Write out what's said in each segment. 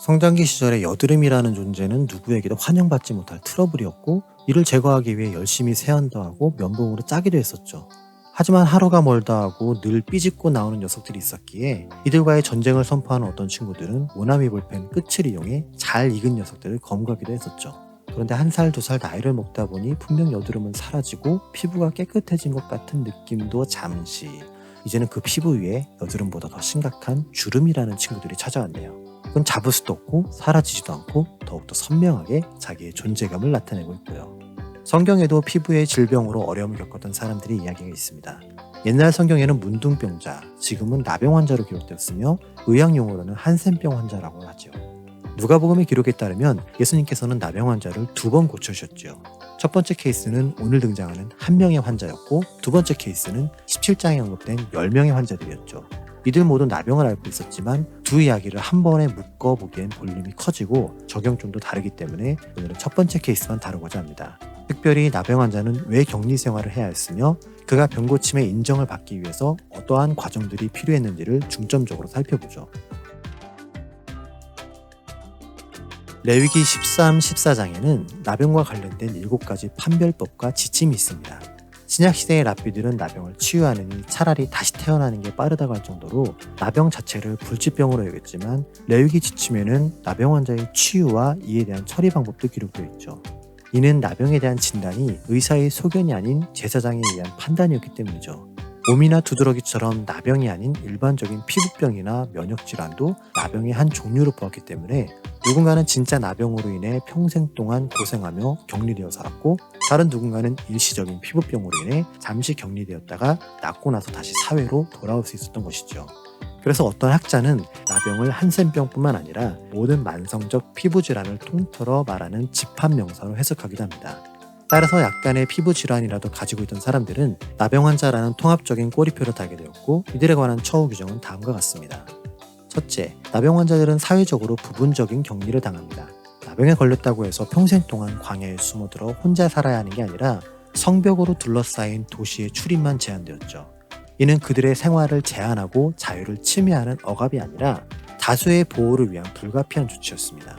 성장기 시절에 여드름이라는 존재는 누구에게도 환영받지 못할 트러블이었고, 이를 제거하기 위해 열심히 세안도 하고 면봉으로 짜기도 했었죠. 하지만 하루가 멀다 하고 늘 삐짓고 나오는 녀석들이 있었기에 이들과의 전쟁을 선포하는 어떤 친구들은 모나미 볼펜 끝을 이용해 잘 익은 녀석들을 검거하기도 했었죠. 그런데 한 살, 두 살 나이를 먹다 보니 분명 여드름은 사라지고 피부가 깨끗해진 것 같은 느낌도 잠시, 이제는 그 피부 위에 여드름보다 더 심각한 주름이라는 친구들이 찾아왔네요. 그건 잡을 수도 없고 사라지지도 않고 더욱더 선명하게 자기의 존재감을 나타내고 있고요. 성경에도 피부의 질병으로 어려움을 겪었던 사람들의 이야기가 있습니다. 옛날 성경에는 문둥병자, 지금은 나병 환자로 기록되었으며 의학 용어로는 한센병 환자라고 하죠. 누가복음의 기록에 따르면 예수님께서는 나병 환자를 2번 고쳐주셨죠. 첫 번째 케이스는 오늘 등장하는 한 명의 환자였고, 두 번째 케이스는 17장에 언급된 10명의 환자들이었죠. 이들 모두 나병을 앓고 있었지만 두 이야기를 한 번에 묶어보기엔 볼륨이 커지고 적용점도 다르기 때문에 오늘은 첫 번째 케이스만 다루고자 합니다. 특별히 나병 환자는 왜 격리 생활을 해야 했으며 그가 병고침의 인정을 받기 위해서 어떠한 과정들이 필요했는지를 중점적으로 살펴보죠. 레위기 13, 14장에는 나병과 관련된 7가지 판별법과 지침이 있습니다. 신약시대의 랍비들은 나병을 치유하느니 차라리 다시 태어나는 게 빠르다고 할 정도로 나병 자체를 불치병으로 여겼지만, 레위기 지침에는 나병 환자의 치유와 이에 대한 처리 방법도 기록되어 있죠. 이는 나병에 대한 진단이 의사의 소견이 아닌 제사장에 의한 판단이었기 때문이죠. 몸이나 두드러기처럼 나병이 아닌 일반적인 피부병이나 면역질환도 나병의 한 종류로 보았기 때문에 누군가는 진짜 나병으로 인해 평생 동안 고생하며 격리되어 살았고, 다른 누군가는 일시적인 피부병으로 인해 잠시 격리되었다가 낫고 나서 다시 사회로 돌아올 수 있었던 것이죠. 그래서 어떤 학자는 나병을 한센병뿐만 아니라 모든 만성적 피부질환을 통틀어 말하는 집합명사로 해석하기도 합니다. 따라서 약간의 피부질환이라도 가지고 있던 사람들은 나병 환자라는 통합적인 꼬리표를 달게 되었고, 이들에 관한 처우 규정은 다음과 같습니다. 첫째, 나병 환자들은 사회적으로 부분적인 격리를 당합니다. 나병에 걸렸다고 해서 평생 동안 광야에 숨어들어 혼자 살아야 하는 게 아니라 성벽으로 둘러싸인 도시의 출입만 제한되었죠. 이는 그들의 생활을 제한하고 자유를 침해하는 억압이 아니라 다수의 보호를 위한 불가피한 조치였습니다.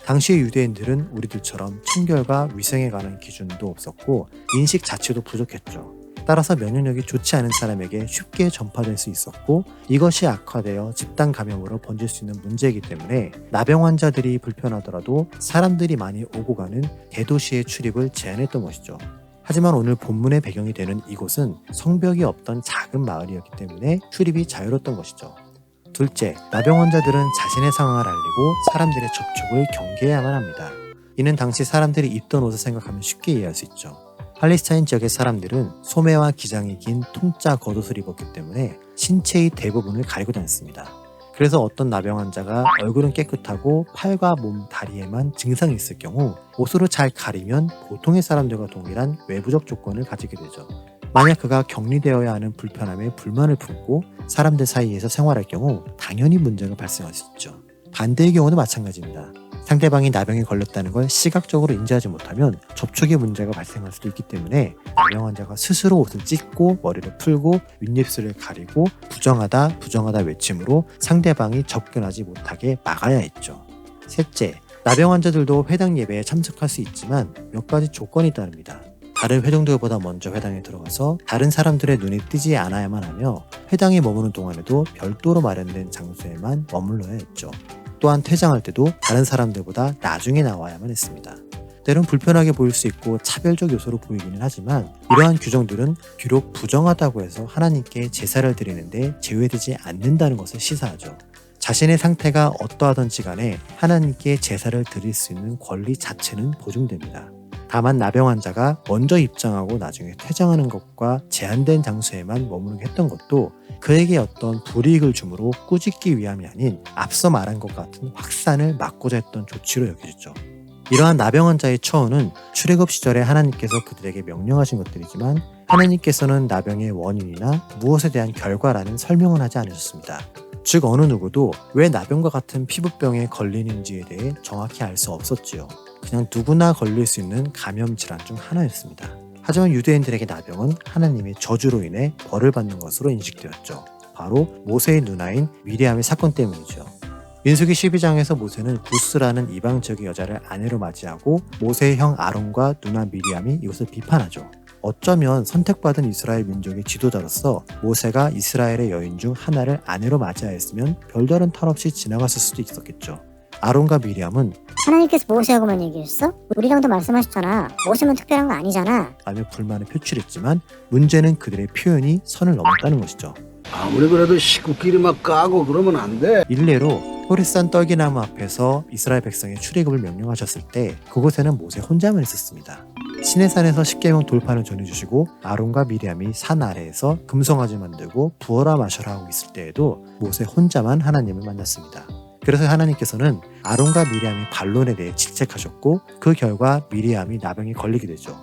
당시의 유대인들은 우리들처럼 청결과 위생에 관한 기준도 없었고 인식 자체도 부족했죠. 따라서 면역력이 좋지 않은 사람에게 쉽게 전파될 수 있었고, 이것이 악화되어 집단 감염으로 번질 수 있는 문제이기 때문에 나병 환자들이 불편하더라도 사람들이 많이 오고 가는 대도시의 출입을 제한했던 것이죠. 하지만 오늘 본문의 배경이 되는 이곳은 성벽이 없던 작은 마을이었기 때문에 출입이 자유로웠던 것이죠. 둘째, 나병 환자들은 자신의 상황을 알리고 사람들의 접촉을 경계해야만 합니다. 이는 당시 사람들이 입던 옷을 생각하면 쉽게 이해할 수 있죠. 팔레스타인 지역의 사람들은 소매와 기장이 긴 통짜 겉옷을 입었기 때문에 신체의 대부분을 가리고 다녔습니다. 그래서 어떤 나병 환자가 얼굴은 깨끗하고 팔과 몸, 다리에만 증상이 있을 경우 옷으로 잘 가리면 보통의 사람들과 동일한 외부적 조건을 가지게 되죠. 만약 그가 격리되어야 하는 불편함에 불만을 품고 사람들 사이에서 생활할 경우 당연히 문제가 발생할 수 있죠. 반대의 경우도 마찬가지입니다. 상대방이 나병에 걸렸다는 걸 시각적으로 인지하지 못하면 접촉의 문제가 발생할 수도 있기 때문에 나병 환자가 스스로 옷을 찢고 머리를 풀고 윗입술을 가리고 부정하다 외침으로 상대방이 접근하지 못하게 막아야 했죠. 셋째, 나병 환자들도 회당 예배에 참석할 수 있지만 몇 가지 조건이 따릅니다. 다른 회중들보다 먼저 회당에 들어가서 다른 사람들의 눈에 띄지 않아야만 하며, 회당에 머무는 동안에도 별도로 마련된 장소에만 머물러야 했죠. 또한 퇴장할 때도 다른 사람들보다 나중에 나와야만 했습니다. 때론 불편하게 보일 수 있고 차별적 요소로 보이기는 하지만, 이러한 규정들은 비록 부정하다고 해서 하나님께 제사를 드리는데 제외되지 않는다는 것을 시사하죠. 자신의 상태가 어떠하든지 간에 하나님께 제사를 드릴 수 있는 권리 자체는 보증됩니다. 다만 나병 환자가 먼저 입장하고 나중에 퇴장하는 것과 제한된 장소에만 머무르게 했던 것도 그에게 어떤 불이익을 주므로 꾸짖기 위함이 아닌 앞서 말한 것 같은 확산을 막고자 했던 조치로 여겨지죠. 이러한 나병 환자의 처우는 출애굽 시절에 하나님께서 그들에게 명령하신 것들이지만, 하나님께서는 나병의 원인이나 무엇에 대한 결과라는 설명을 하지 않으셨습니다. 즉 어느 누구도 왜 나병과 같은 피부병에 걸리는지에 대해 정확히 알 수 없었지요. 그냥 누구나 걸릴 수 있는 감염 질환 중 하나였습니다. 하지만 유대인들에게 나병은 하나님의 저주로 인해 벌을 받는 것으로 인식되었죠. 바로 모세의 누나인 미리암의 사건 때문이죠. 민수기 12장에서 모세는 구스라는 이방 지역의 여자를 아내로 맞이하고 모세의 형 아론과 누나 미리암이 이것을 비판하죠. 어쩌면 선택받은 이스라엘 민족의 지도자로서 모세가 이스라엘의 여인 중 하나를 아내로 맞이하였으면 별다른 탈 없이 지나갔을 수도 있었겠죠. 아론과 미리암은 하나님께서 모세하고만 얘기했어? 우리랑도 말씀하셨잖아. 모세만 특별한 거 아니잖아. 라며 불만을 표출했지만 문제는 그들의 표현이 선을 넘었다는 것이죠. 아무리 그래도 식구끼리 막 까고 그러면 안 돼. 일례로 호리산 떨기나무 앞에서 이스라엘 백성의 출애굽을 명령하셨을 때 그곳에는 모세 혼자만 있었습니다. 시내산에서 십계명 돌판을 전해주시고 아론과 미리암이 산 아래에서 금송아지 만들고 부어라 마셔라 하고 있을 때에도 모세 혼자만 하나님을 만났습니다. 그래서 하나님께서는 아론과 미리암의 반론에 대해 질책하셨고 그 결과 미리암이 나병에 걸리게 되죠.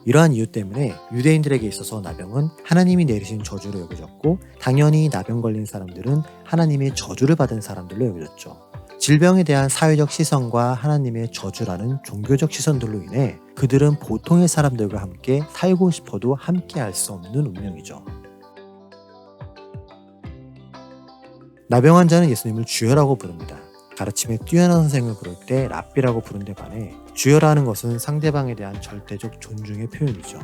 이러한 이유 때문에 유대인들에게 있어서 나병은 하나님이 내리신 저주로 여겨졌고 당연히 나병 걸린 사람들은 하나님의 저주를 받은 사람들로 여겨졌죠. 질병에 대한 사회적 시선과 하나님의 저주라는 종교적 시선들로 인해 그들은 보통의 사람들과 함께 살고 싶어도 함께 할 수 없는 운명이죠. 나병 환자는 예수님을 주여라고 부릅니다. 가르침에 뛰어난 선생을 부를 때 랍비라고 부른 데 반해 주여라는 것은 상대방에 대한 절대적 존중의 표현이죠.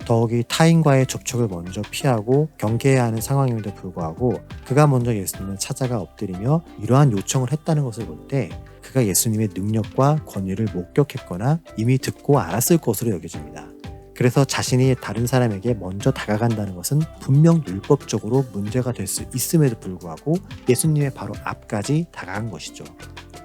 더욱이 타인과의 접촉을 먼저 피하고 경계해야 하는 상황임에도 불구하고 그가 먼저 예수님을 찾아가 엎드리며 이러한 요청을 했다는 것을 볼 때 그가 예수님의 능력과 권위를 목격했거나 이미 듣고 알았을 것으로 여겨집니다. 그래서 자신이 다른 사람에게 먼저 다가간다는 것은 분명 율법적으로 문제가 될 수 있음에도 불구하고 예수님의 바로 앞까지 다가간 것이죠.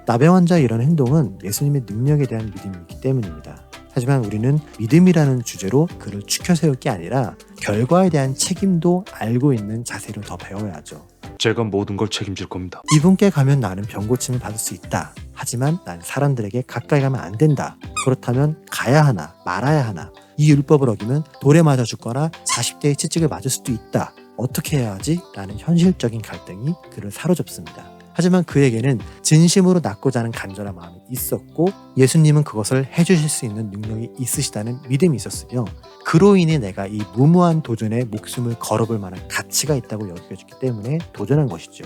나병 환자의 이런 행동은 예수님의 능력에 대한 믿음이 있기 때문입니다. 하지만 우리는 믿음이라는 주제로 그를 추켜 세울 게 아니라 결과에 대한 책임도 알고 있는 자세로 더 배워야 하죠. 제가 모든 걸 책임질 겁니다. 이분께 가면 나는 병고침을 받을 수 있다. 하지만 난 사람들에게 가까이 가면 안 된다. 그렇다면 가야 하나 말아야 하나. 이 율법을 어기면 돌에 맞아 죽거나 40대의 채찍을 맞을 수도 있다. 어떻게 해야 하지? 라는 현실적인 갈등이 그를 사로잡습니다. 하지만 그에게는 진심으로 낫고자 하는 간절한 마음이 있었고 예수님은 그것을 해주실 수 있는 능력이 있으시다는 믿음이 있었으며 그로 인해 내가 이 무모한 도전에 목숨을 걸어볼 만한 가치가 있다고 여겨졌기 때문에 도전한 것이죠.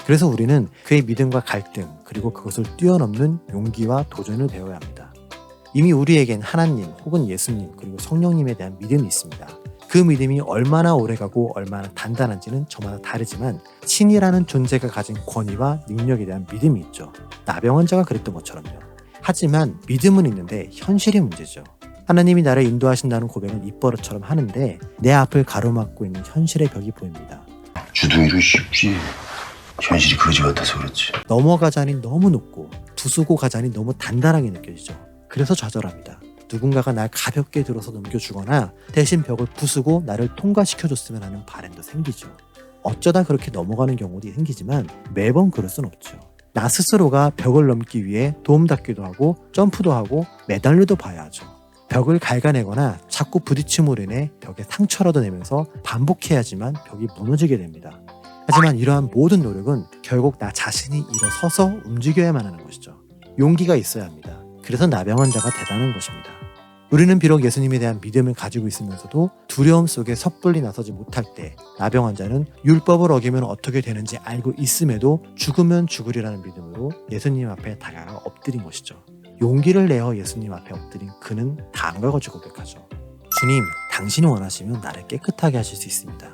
그래서 우리는 그의 믿음과 갈등 그리고 그것을 뛰어넘는 용기와 도전을 배워야 합니다. 이미 우리에겐 하나님 혹은 예수님 그리고 성령님에 대한 믿음이 있습니다. 그 믿음이 얼마나 오래가고 얼마나 단단한지는 저마다 다르지만 신이라는 존재가 가진 권위와 능력에 대한 믿음이 있죠. 나병 환자가 그랬던 것처럼요. 하지만 믿음은 있는데 현실이 문제죠. 하나님이 나를 인도하신다는 고백은 입버릇처럼 하는데 내 앞을 가로막고 있는 현실의 벽이 보입니다. 주둥이로 쉽지. 현실이 거지 같아서 그렇지. 넘어가자니 너무 높고 부수고 가자니 너무 단단하게 느껴지죠. 그래서 좌절합니다. 누군가가 날 가볍게 들어서 넘겨주거나 대신 벽을 부수고 나를 통과시켜줬으면 하는 바람도 생기죠. 어쩌다 그렇게 넘어가는 경우도 생기지만 매번 그럴 순 없죠. 나 스스로가 벽을 넘기 위해 도움닫기도 하고 점프도 하고 매달려도 봐야 하죠. 벽을 갉아내거나 자꾸 부딪힘으로 인해 벽에 상처라도 내면서 반복해야지만 벽이 무너지게 됩니다. 하지만 이러한 모든 노력은 결국 나 자신이 일어서서 움직여야만 하는 것이죠. 용기가 있어야 합니다. 그래서 나병 환자가 대단한 것입니다. 우리는 비록 예수님에 대한 믿음을 가지고 있으면서도 두려움 속에 섣불리 나서지 못할 때 나병 환자는 율법을 어기면 어떻게 되는지 알고 있음에도 죽으면 죽으리라는 믿음으로 예수님 앞에 다가가 엎드린 것이죠. 용기를 내어 예수님 앞에 엎드린 그는 다음과 같이 고백하죠. 주님, 당신이 원하시면 나를 깨끗하게 하실 수 있습니다.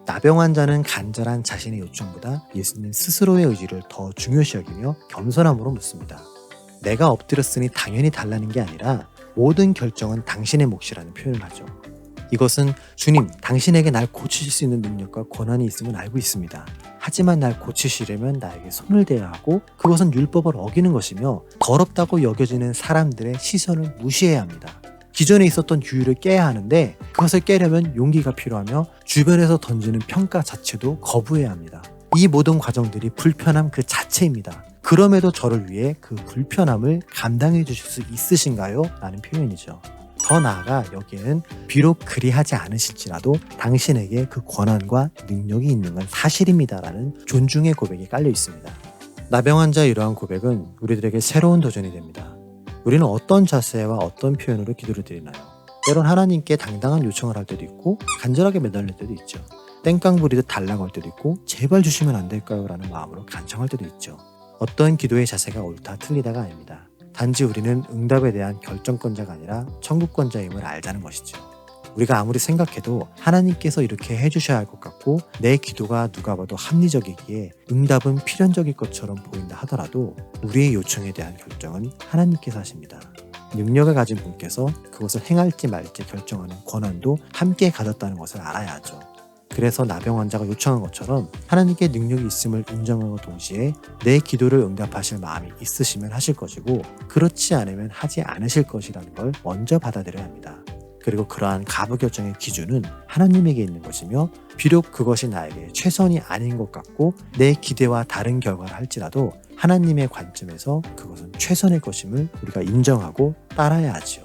나병 환자는 간절한 자신의 요청보다 예수님 스스로의 의지를 더 중요시 여기며 겸손함으로 묻습니다. 내가 엎드렸으니 당연히 달라는 게 아니라 모든 결정은 당신의 몫이라는 표현을 하죠. 이것은 주님, 당신에게 날 고치실 수 있는 능력과 권한이 있음을 알고 있습니다. 하지만 날 고치시려면 나에게 손을 대야 하고 그것은 율법을 어기는 것이며 더럽다고 여겨지는 사람들의 시선을 무시해야 합니다. 기존에 있었던 규율을 깨야 하는데 그것을 깨려면 용기가 필요하며 주변에서 던지는 평가 자체도 거부해야 합니다. 이 모든 과정들이 불편함 그 자체입니다. 그럼에도 저를 위해 그 불편함을 감당해 주실 수 있으신가요? 라는 표현이죠. 더 나아가 여기에는 비록 그리하지 않으실지라도 당신에게 그 권한과 능력이 있는 건 사실입니다. 라는 존중의 고백이 깔려 있습니다. 나병 환자의 이러한 고백은 우리들에게 새로운 도전이 됩니다. 우리는 어떤 자세와 어떤 표현으로 기도를 드리나요? 때론 하나님께 당당한 요청을 할 때도 있고 간절하게 매달릴 때도 있죠. 땡깡 부리듯 달라고 할 때도 있고 제발 주시면 안 될까요? 라는 마음으로 간청할 때도 있죠. 어떤 기도의 자세가 옳다 틀리다가 아닙니다. 단지 우리는 응답에 대한 결정권자가 아니라 청구권자임을 알자는 것이죠. 우리가 아무리 생각해도 하나님께서 이렇게 해주셔야 할 것 같고 내 기도가 누가 봐도 합리적이기에 응답은 필연적일 것처럼 보인다 하더라도 우리의 요청에 대한 결정은 하나님께서 하십니다. 능력을 가진 분께서 그것을 행할지 말지 결정하는 권한도 함께 가졌다는 것을 알아야 하죠. 그래서 나병 환자가 요청한 것처럼 하나님께 능력이 있음을 인정하고 동시에 내 기도를 응답하실 마음이 있으시면 하실 것이고 그렇지 않으면 하지 않으실 것이라는 걸 먼저 받아들여야 합니다. 그리고 그러한 가부결정의 기준은 하나님에게 있는 것이며 비록 그것이 나에게 최선이 아닌 것 같고 내 기대와 다른 결과를 할지라도 하나님의 관점에서 그것은 최선의 것임을 우리가 인정하고 따라야 하지요.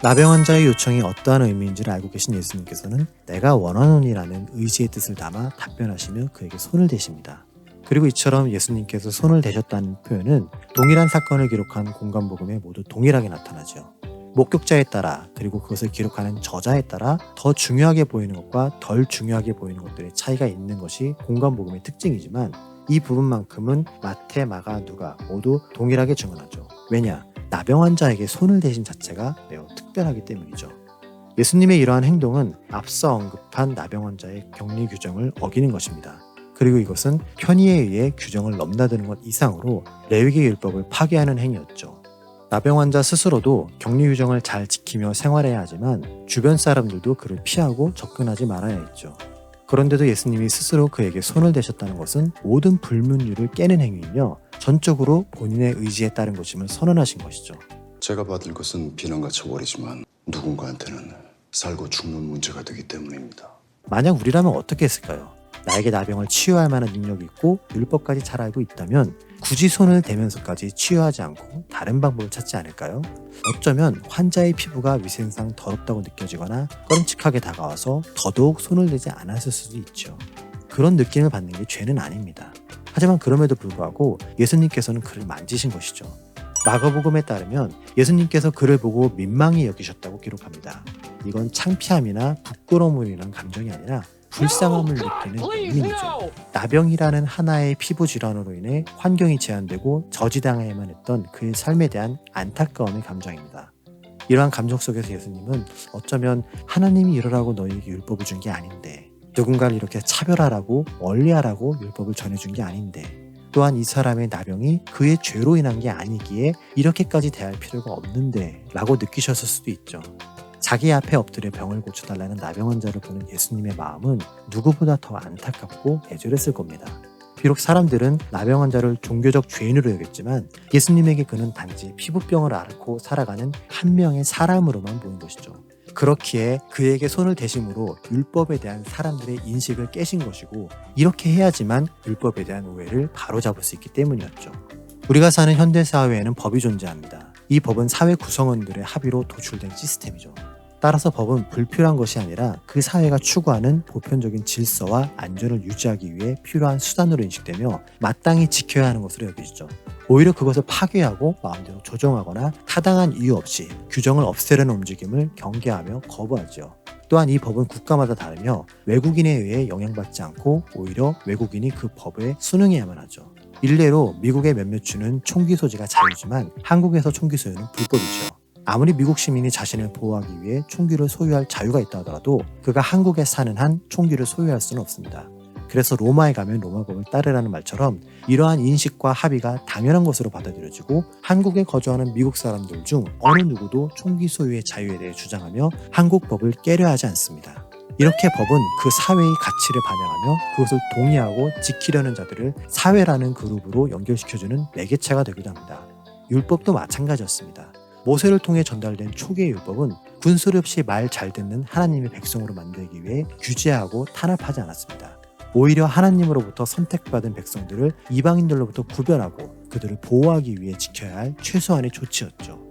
나병 환자의 요청이 어떠한 의미인지를 알고 계신 예수님께서는 내가 원하노니라는 의지의 뜻을 담아 답변하시며 그에게 손을 대십니다. 그리고 이처럼 예수님께서 손을 대셨다는 표현은 동일한 사건을 기록한 공간복음에 모두 동일하게 나타나죠. 목격자에 따라 그리고 그것을 기록하는 저자에 따라 더 중요하게 보이는 것과 덜 중요하게 보이는 것들의 차이가 있는 것이 공간복음의 특징이지만 이 부분만큼은 마태, 마가, 누가 모두 동일하게 증언하죠. 왜냐? 나병 환자에게 손을 대신 자체가 매우 특별하기 때문이죠. 예수님의 이러한 행동은 앞서 언급한 나병 환자의 격리 규정을 어기는 것입니다. 그리고 이것은 편의에 의해 규정을 넘나드는 것 이상으로 레위기 율법을 파괴하는 행위였죠. 나병 환자 스스로도 격리 규정을 잘 지키며 생활해야 하지만 주변 사람들도 그를 피하고 접근하지 말아야 했죠. 그런데도 예수님이 스스로 그에게 손을 대셨다는 것은 모든 불문율을 깨는 행위이며 전적으로 본인의 의지에 따른 것임을 선언하신 것이죠. 제가 받을 것은 비난과 처벌이지만 누군가한테는 살고 죽는 문제가 되기 때문입니다. 만약 우리라면 어떻게 했을까요? 나에게 나병을 치유할 만한 능력이 있고 율법까지 잘 알고 있다면 굳이 손을 대면서까지 치유하지 않고 다른 방법을 찾지 않을까요? 어쩌면 환자의 피부가 위생상 더럽다고 느껴지거나 꺼림칙하게 다가와서 더더욱 손을 대지 않았을 수도 있죠. 그런 느낌을 받는 게 죄는 아닙니다. 하지만 그럼에도 불구하고 예수님께서는 그를 만지신 것이죠. 마가복음에 따르면 예수님께서 그를 보고 민망히 여기셨다고 기록합니다. 이건 창피함이나 부끄러움을 인한 감정이 아니라 불쌍함을 느끼는 의미죠. 나병이라는 하나의 피부 질환으로 인해 환경이 제한되고 저지당해야만 했던 그의 삶에 대한 안타까움의 감정입니다. 이러한 감정 속에서 예수님은 어쩌면 하나님이 이러라고 너희에게 율법을 준 게 아닌데, 누군가를 이렇게 차별하라고 멀리하라고 율법을 전해준 게 아닌데, 또한 이 사람의 나병이 그의 죄로 인한 게 아니기에 이렇게까지 대할 필요가 없는데 라고 느끼셨을 수도 있죠. 자기 앞에 엎드려 병을 고쳐달라는 나병 환자를 보는 예수님의 마음은 누구보다 더 안타깝고 애절했을 겁니다. 비록 사람들은 나병 환자를 종교적 죄인으로 여겼지만 예수님에게 그는 단지 피부병을 앓고 살아가는 한 명의 사람으로만 보인 것이죠. 그렇기에 그에게 손을 대심으로 율법에 대한 사람들의 인식을 깨신 것이고 이렇게 해야지만 율법에 대한 오해를 바로잡을 수 있기 때문이었죠. 우리가 사는 현대사회에는 법이 존재합니다. 이 법은 사회 구성원들의 합의로 도출된 시스템이죠. 따라서 법은 불필요한 것이 아니라 그 사회가 추구하는 보편적인 질서와 안전을 유지하기 위해 필요한 수단으로 인식되며 마땅히 지켜야 하는 것으로 여겨지죠. 오히려 그것을 파괴하고 마음대로 조정하거나 타당한 이유 없이 규정을 없애려는 움직임을 경계하며 거부하죠. 또한 이 법은 국가마다 다르며 외국인에 의해 영향받지 않고 오히려 외국인이 그 법에 순응해야만 하죠. 일례로 미국의 몇몇 주는 총기 소지가 자유지만 한국에서 총기 소유는 불법이죠. 아무리 미국 시민이 자신을 보호하기 위해 총기를 소유할 자유가 있다 하더라도 그가 한국에 사는 한 총기를 소유할 수는 없습니다. 그래서 로마에 가면 로마법을 따르라는 말처럼 이러한 인식과 합의가 당연한 것으로 받아들여지고 한국에 거주하는 미국 사람들 중 어느 누구도 총기 소유의 자유에 대해 주장하며 한국 법을 깨려 하지 않습니다. 이렇게 법은 그 사회의 가치를 반영하며 그것을 동의하고 지키려는 자들을 사회라는 그룹으로 연결시켜주는 매개체가 되기도 합니다. 율법도 마찬가지였습니다. 모세를 통해 전달된 초기의 율법은 군소리 없이 말 잘 듣는 하나님의 백성으로 만들기 위해 규제하고 탄압하지 않았습니다. 오히려 하나님으로부터 선택받은 백성들을 이방인들로부터 구별하고 그들을 보호하기 위해 지켜야 할 최소한의 조치였죠.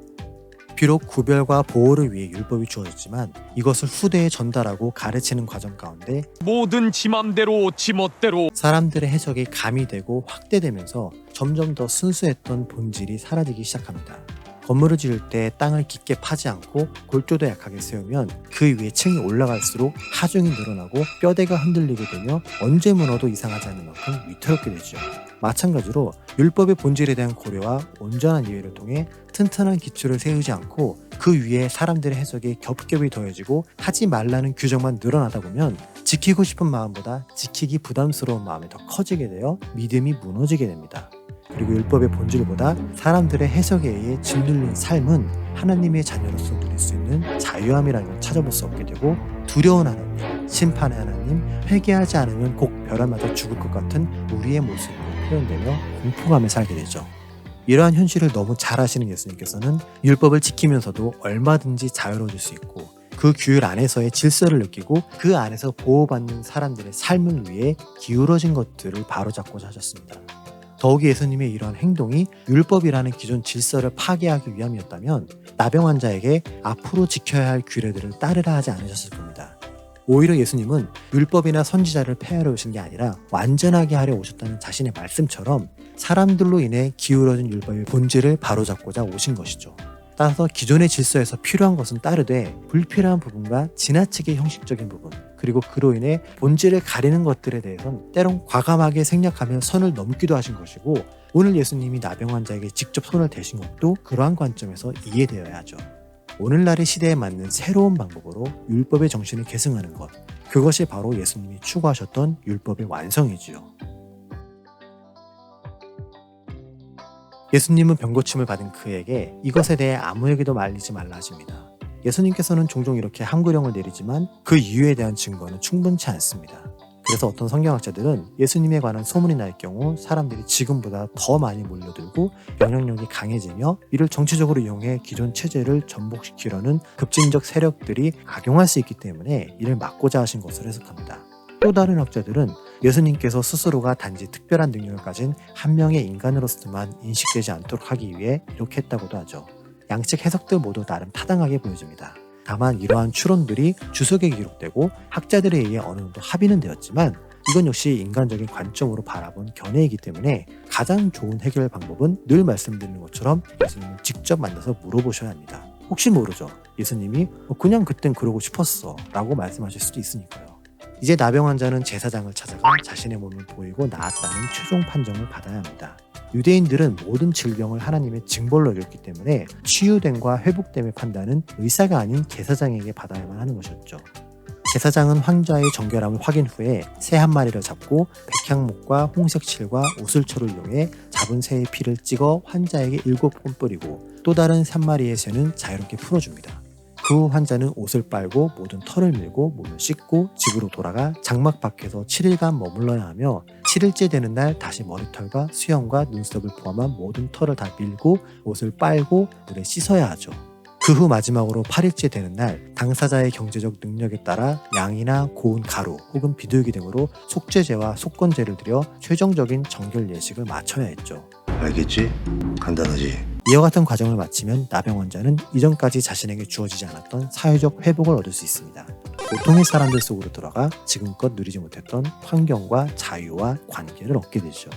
비록 구별과 보호를 위해 율법이 주어졌지만 이것을 후대에 전달하고 가르치는 과정 가운데 뭐든 지 맘대로 지 멋대로 사람들의 해석이 가미되고 확대되면서 점점 더 순수했던 본질이 사라지기 시작합니다. 건물을 지을 때 땅을 깊게 파지 않고 골조도 약하게 세우면 그 위에 층이 올라갈수록 하중이 늘어나고 뼈대가 흔들리게 되며 언제 무너도 이상하지 않는 만큼 위태롭게 되죠. 마찬가지로 율법의 본질에 대한 고려와 온전한 이해를 통해 튼튼한 기초를 세우지 않고 그 위에 사람들의 해석이 겹겹이 더해지고 하지 말라는 규정만 늘어나다 보면 지키고 싶은 마음보다 지키기 부담스러운 마음이 더 커지게 되어 믿음이 무너지게 됩니다. 그리고 율법의 본질보다 사람들의 해석에 의해 짓눌린 삶은 하나님의 자녀로서 누릴 수 있는 자유함이라는 걸 찾아볼 수 없게 되고 두려운 하나님, 심판의 하나님, 회개하지 않으면 곧 벼랑 맞아 죽을 것 같은 우리의 모습으로 표현되며 공포감에 살게 되죠. 이러한 현실을 너무 잘 아시는 예수님께서는 율법을 지키면서도 얼마든지 자유로워질 수 있고 그 규율 안에서의 질서를 느끼고 그 안에서 보호받는 사람들의 삶을 위해 기울어진 것들을 바로잡고자 하셨습니다. 더욱이 예수님의 이러한 행동이 율법이라는 기존 질서를 파괴하기 위함이었다면 나병 환자에게 앞으로 지켜야 할 규례들을 따르라 하지 않으셨을 겁니다. 오히려 예수님은 율법이나 선지자를 폐하러 오신 게 아니라 완전하게 하려 오셨다는 자신의 말씀처럼 사람들로 인해 기울어진 율법의 본질을 바로잡고자 오신 것이죠. 따라서 기존의 질서에서 필요한 것은 따르되 불필요한 부분과 지나치게 형식적인 부분 그리고 그로 인해 본질을 가리는 것들에 대해서는 때론 과감하게 생략하며 선을 넘기도 하신 것이고 오늘 예수님이 나병 환자에게 직접 손을 대신 것도 그러한 관점에서 이해되어야 하죠. 오늘날의 시대에 맞는 새로운 방법으로 율법의 정신을 계승하는 것 그것이 바로 예수님이 추구하셨던 율법의 완성이지요. 예수님은 병고침을 받은 그에게 이것에 대해 아무에게도 말리지 말라 하십니다. 예수님께서는 종종 이렇게 함구령을 내리지만 그 이유에 대한 증거는 충분치 않습니다. 그래서 어떤 성경학자들은 예수님에 관한 소문이 날 경우 사람들이 지금보다 더 많이 몰려들고 영향력이 강해지며 이를 정치적으로 이용해 기존 체제를 전복시키려는 급진적 세력들이 악용할 수 있기 때문에 이를 막고자 하신 것으로 해석합니다. 또 다른 학자들은 예수님께서 스스로가 단지 특별한 능력을 가진 한 명의 인간으로서만 인식되지 않도록 하기 위해 이렇게 했다고도 하죠. 양측 해석들 모두 나름 타당하게 보여집니다. 다만 이러한 추론들이 주석에 기록되고 학자들에 의해 어느 정도 합의는 되었지만 이건 역시 인간적인 관점으로 바라본 견해이기 때문에 가장 좋은 해결 방법은 늘 말씀드리는 것처럼 예수님을 직접 만나서 물어보셔야 합니다. 혹시 모르죠. 예수님이 그냥 그땐 그러고 싶었어 라고 말씀하실 수도 있으니까요. 이제 나병 환자는 제사장을 찾아가 자신의 몸을 보이고 나았다는 최종 판정을 받아야 합니다. 유대인들은 모든 질병을 하나님의 징벌로 여겼기 때문에 치유됨과 회복됨의 판단은 의사가 아닌 제사장에게 받아야만 하는 것이었죠. 제사장은 환자의 정결함을 확인 후에 새 한 마리를 잡고 백향목과 홍색칠과 우슬초를 이용해 잡은 새의 피를 찍어 환자에게 7번 뿌리고 또 다른 3마리의 새는 자유롭게 풀어줍니다. 그 후 환자는 옷을 빨고 모든 털을 밀고 몸을 씻고 집으로 돌아가 장막 밖에서 7일간 머물러야 하며 7일째 되는 날 다시 머리털과 수염과 눈썹을 포함한 모든 털을 다 밀고 옷을 빨고 물에 씻어야 하죠. 그 후 마지막으로 8일째 되는 날 당사자의 경제적 능력에 따라 양이나 고운 가루 혹은 비둘기 등으로 속죄제와 속건제를 드려 최종적인 정결 예식을 마쳐야 했죠. 알겠지? 간단하지? 이와 같은 과정을 마치면 나병 환자는 이전까지 자신에게 주어지지 않았던 사회적 회복을 얻을 수 있습니다. 보통의 사람들 속으로 들어가 지금껏 누리지 못했던 환경과 자유와 관계를 얻게 되죠.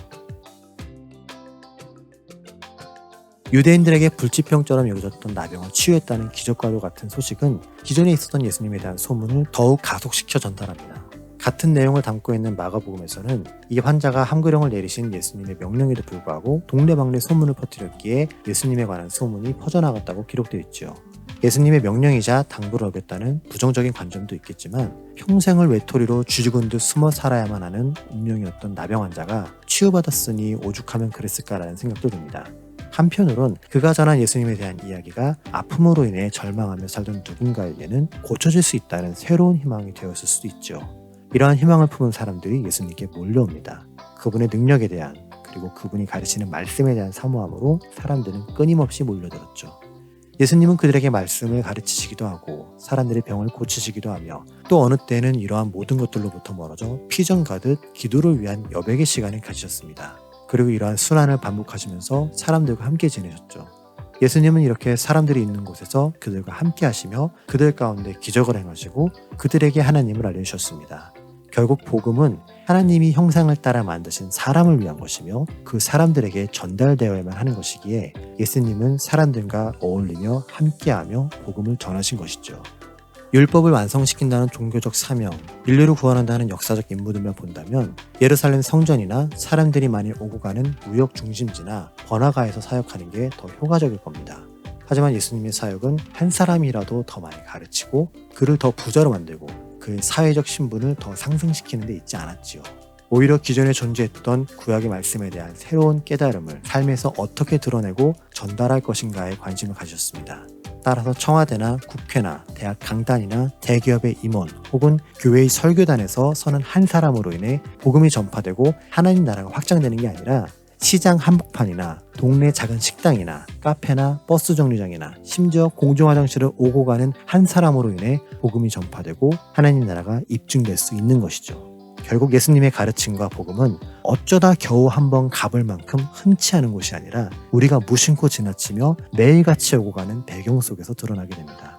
유대인들에게 불치병처럼 여겨졌던 나병을 치유했다는 기적과도 같은 소식은 기존에 있었던 예수님에 대한 소문을 더욱 가속시켜 전달합니다. 같은 내용을 담고 있는 마가복음에서는 이 환자가 함구령을 내리신 예수님의 명령에도 불구하고 동네방네 소문을 퍼뜨렸기에 예수님에 관한 소문이 퍼져나갔다고 기록되어 있죠. 예수님의 명령이자 당부를 어겼다는 부정적인 관점도 있겠지만 평생을 외톨이로 쥐죽은 듯 숨어 살아야만 하는 운명이었던 나병 환자가 치유받았으니 오죽하면 그랬을까라는 생각도 듭니다. 한편으론 그가 전한 예수님에 대한 이야기가 아픔으로 인해 절망하며 살던 누군가에게는 고쳐질 수 있다는 새로운 희망이 되었을 수도 있죠. 이러한 희망을 품은 사람들이 예수님께 몰려옵니다. 그분의 능력에 대한 그리고 그분이 가르치는 말씀에 대한 사모함으로 사람들은 끊임없이 몰려들었죠. 예수님은 그들에게 말씀을 가르치시기도 하고 사람들의 병을 고치시기도 하며 또 어느 때는 이러한 모든 것들로부터 멀어져 피전 가듯 기도를 위한 여백의 시간을 가지셨습니다. 그리고 이러한 순환을 반복하시면서 사람들과 함께 지내셨죠. 예수님은 이렇게 사람들이 있는 곳에서 그들과 함께 하시며 그들 가운데 기적을 행하시고 그들에게 하나님을 알려주셨습니다. 결국 복음은 하나님이 형상을 따라 만드신 사람을 위한 것이며 그 사람들에게 전달되어야만 하는 것이기에 예수님은 사람들과 어울리며 함께하며 복음을 전하신 것이죠. 율법을 완성시킨다는 종교적 사명, 인류를 구원한다는 역사적 임무들만 본다면 예루살렘 성전이나 사람들이 많이 오고 가는 무역 중심지나 번화가에서 사역하는 게 더 효과적일 겁니다. 하지만 예수님의 사역은 한 사람이라도 더 많이 가르치고 그를 더 부자로 만들고 그의 사회적 신분을 더 상승시키는 데 있지 않았지요. 오히려 기존에 존재했던 구약의 말씀에 대한 새로운 깨달음을 삶에서 어떻게 드러내고 전달할 것인가에 관심을 가지셨습니다. 따라서 청와대나 국회나 대학 강단이나 대기업의 임원 혹은 교회의 설교단에서 서는 한 사람으로 인해 복음이 전파되고 하나님 나라가 확장되는 게 아니라 시장 한복판이나 동네 작은 식당이나 카페나 버스 정류장이나 심지어 공중화장실을 오고 가는 한 사람으로 인해 복음이 전파되고 하나님 나라가 입증될 수 있는 것이죠. 결국 예수님의 가르침과 복음은 어쩌다 겨우 한번 가볼 만큼 흔치 않은 곳이 아니라 우리가 무심코 지나치며 매일같이 오고 가는 배경 속에서 드러나게 됩니다.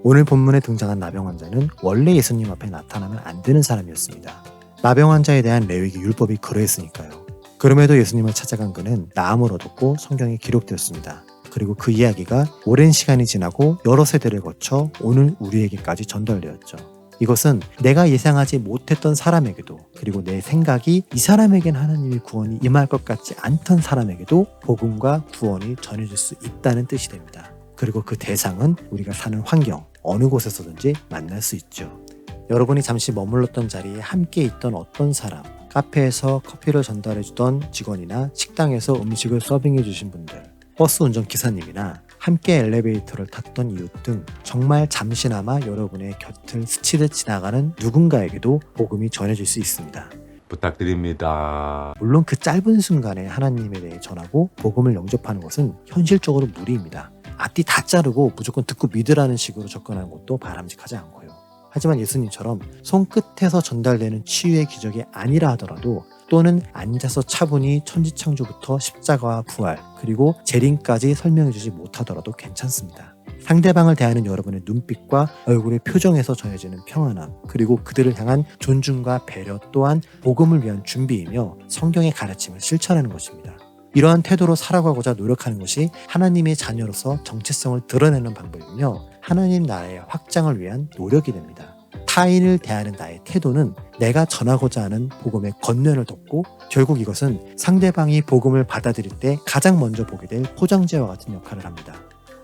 오늘 본문에 등장한 나병 환자는 원래 예수님 앞에 나타나면 안 되는 사람이었습니다. 나병 환자에 대한 레위기 율법이 그러했으니까요. 그럼에도 예수님을 찾아간 그는 나음을 얻었고 성경에 기록되었습니다. 그리고 그 이야기가 오랜 시간이 지나고 여러 세대를 거쳐 오늘 우리에게까지 전달되었죠. 이것은 내가 예상하지 못했던 사람에게도 그리고 내 생각이 이 사람에겐 하나님의 구원이 임할 것 같지 않던 사람에게도 복음과 구원이 전해질 수 있다는 뜻이 됩니다. 그리고 그 대상은 우리가 사는 환경, 어느 곳에서든지 만날 수 있죠. 여러분이 잠시 머물렀던 자리에 함께 있던 어떤 사람, 카페에서 커피를 전달해주던 직원이나 식당에서 음식을 서빙해주신 분들, 버스 운전기사님이나 함께 엘리베이터를 탔던 이웃 등 정말 잠시나마 여러분의 곁을 스치듯 지나가는 누군가에게도 복음이 전해질 수 있습니다. 부탁드립니다. 물론 그 짧은 순간에 하나님에 대해 전하고 복음을 영접하는 것은 현실적으로 무리입니다. 앞뒤 다 자르고 무조건 듣고 믿으라는 식으로 접근하는 것도 바람직하지 않고요. 하지만 예수님처럼 손끝에서 전달되는 치유의 기적이 아니라 하더라도 또는 앉아서 차분히 천지창조부터 십자가와 부활 그리고 재림까지 설명해주지 못하더라도 괜찮습니다. 상대방을 대하는 여러분의 눈빛과 얼굴의 표정에서 전해지는 평안함 그리고 그들을 향한 존중과 배려 또한 복음을 위한 준비이며 성경의 가르침을 실천하는 것입니다. 이러한 태도로 살아가고자 노력하는 것이 하나님의 자녀로서 정체성을 드러내는 방법이며 하나님 나라의 확장을 위한 노력이 됩니다. 타인을 대하는 나의 태도는 내가 전하고자 하는 복음의 겉면을 덮고 결국 이것은 상대방이 복음을 받아들일 때 가장 먼저 보게 될 포장지와 같은 역할을 합니다.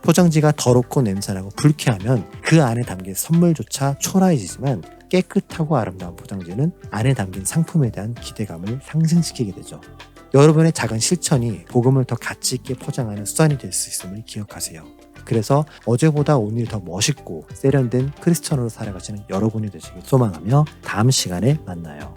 포장지가 더럽고 냄새나고 불쾌하면 그 안에 담긴 선물조차 초라해지지만 깨끗하고 아름다운 포장지는 안에 담긴 상품에 대한 기대감을 상승시키게 되죠. 여러분의 작은 실천이 복음을 더 가치 있게 포장하는 수단이 될 수 있음을 기억하세요. 그래서 어제보다 오늘이 더 멋있고 세련된 크리스천으로 살아가시는 여러분이 되시길 소망하며 다음 시간에 만나요.